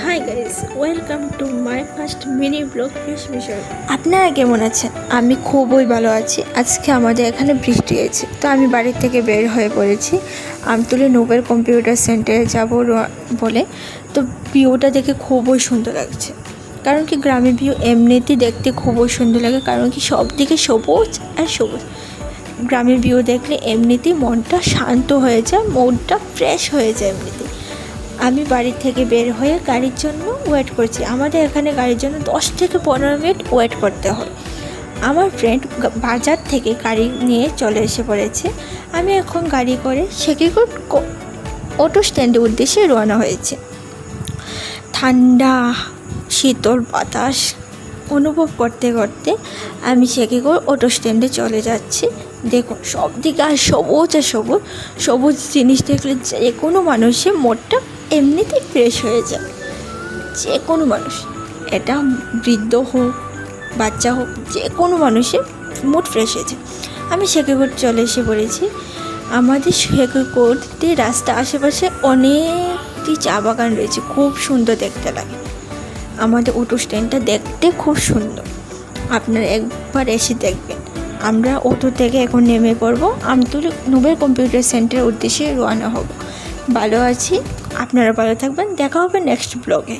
Hi guys, welcome to my first mini blog বিষয়। আপনারা কেমন আছেন? আমি খুবই ভালো আছি। আজকে আমাদের এখানে বৃষ্টি হয়েছে, তো আমি বাড়ি থেকে বের হয়ে পড়েছি আমতলী নোবেল কম্পিউটার সেন্টারে যাব বলে। তো ভিউটা দেখে খুবই সুন্দর লাগছে, কারণ কি গ্রামের ভিউ এমনিতেই দেখতে খুবই সুন্দর লাগে, কারণ কি সব দিকে সবুজ আর সবুজ। গ্রামের ভিউ দেখলে এমনিতেই মনটা শান্ত হয়ে যায়, মনটা ফ্রেশ হয়ে যায় এমনিতেই। আমি বাড়ি থেকে বের হয়ে গাড়ির জন্য ওয়েট করছি। আমাদের এখানে গাড়ির জন্য 10 থেকে 15 মিনিট ওয়েট করতে হয়। আমার ফ্রেন্ড বাজার থেকে গাড়ি নিয়ে চলে এসে পড়েছে। আমি এখন গাড়ি করে শেখিগুড় অটো স্ট্যান্ডের উদ্দেশ্যে রওনা হয়েছে। ঠান্ডা শীতল বাতাস অনুভব করতে করতে আমি শেখিগুড় অটো স্ট্যান্ডে চলে যাচ্ছি। দেখুন সব দিকে আর সবুজ আর সবুজ সবুজ জিনিস দেখলে যে কোনো মানুষের মনটা এমনিতেই ফ্রেশ হয়ে যায়। যে কোনো মানুষ, এটা বৃদ্ধ হোক বাচ্চা হোক, যে কোনো মানুষের মুড ফ্রেশ হয়ে যায়। আমি শেখিগুড় চলে এসে পড়েছি। আমাদের শেখিগুড়তে রাস্তা আশেপাশে অনেকটি চা বাগান রয়েছে, খুব সুন্দর দেখতে লাগে। আমাদের অটো স্ট্যান্ডটা দেখতে খুব সুন্দর, আপনারা একবার এসে দেখবেন। আমরা অটো থেকে এখন নেমে পড়বো, আমতলী নোবেল কম্পিউটার সেন্টারের উদ্দেশ্যে রওনা হব। ভালো আছি, আপনারা ভালো থাকবেন। দেখা হবে নেক্সট ব্লগে।